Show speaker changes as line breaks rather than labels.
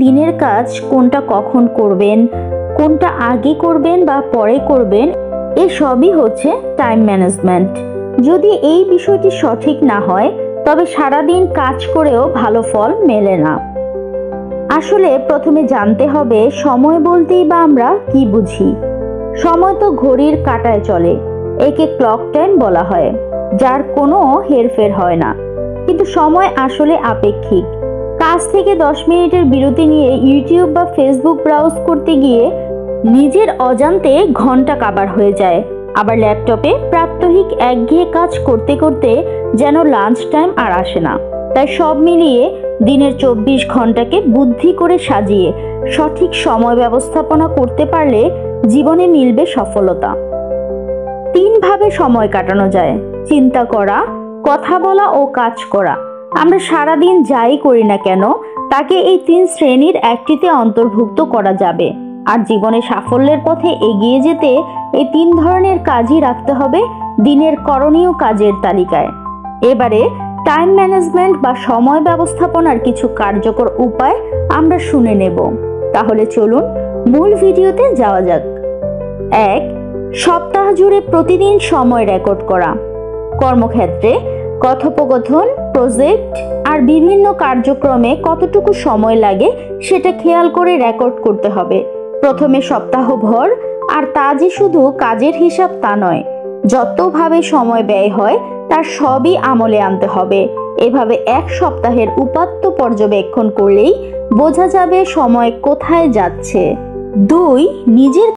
দিনের কাজ কোনটা কখন করবেন, কোনটা আগে করবেন বা পরে করবেন, এসবই হচ্ছে টাইম ম্যানেজমেন্ট। যদি এই বিষয়টি সঠিক না হয় তবে সারাদিন কাজ করেও ভালো ফল মেলে না। আসলে প্রথমে জানতে হবে সময় বলতেই বা আমরা কি বুঝি। সময় তো ঘড়ির কাঁটায় চলে, একে ক্লক টাইম বলা হয়, যার কোনো হেরফের হয় না। কিন্তু সময় আসলে আপেক্ষিক। কাজ থেকে 10 মিনিটের বিরতি নিয়ে ইউটিউব বা ফেসবুক ব্রাউজ করতে গিয়ে নিজের অজান্তে ঘন্টা কাবার হয়ে যায়। আবার ল্যাপটপে প্রাত্যহিক একঘেয়ে কাজ করতে করতে যেন লাঞ্চ টাইম আর আসে না। তাই সব মিলিয়ে দিনের 24 ঘন্টাকে বুদ্ধি করে সাজিয়ে সঠিক সময় ব্যবস্থাপনা করতে পারলে জীবনে মিলবে সফলতা। 3 ভাবে সময় কাটানো যায়: চিন্তা করা, কথা বলা ও কাজ করা। আমরা সারাদিন যাই করি না কেন তাকে এই 3 শ্রেণীর একটিতে অন্তর্ভুক্ত করা যাবে। আর জীবনে সাফল্যের পথে এগিয়ে যেতে এই 3 ধরনের কাজই রাখতে হবে দিনের করণীয় কাজের তালিকায়। এবারে টাইম ম্যানেজমেন্ট বা সময় ব্যবস্থাপনার কিছু কার্যকর উপায় আমরা শুনে নেব। তাহলে চলুন মূল ভিডিওতে যাওয়া যাক। 1. সপ্তাহ জুড়ে প্রতিদিন সময় রেকর্ড করা। কর্মক্ষেত্রে কথোপকথন, প্রজেক্ট আর বিভিন্ন কার্যক্রমে কতটুকু সময় লাগে সেটা খেয়াল করে রেকর্ড করতে হবে। প্রথমে সপ্তাহভর, আর তা যে শুধু কাজের হিসাব তা নয়, যতভাবে সময় ব্যয় হয় তার সবই আমলে আনতে হবে। এভাবে 1 সপ্তাহের উপাত্ত পর্যবেক্ষণ করলেই বোঝা যাবে সময় কোথায় যাচ্ছে। 2. নিজের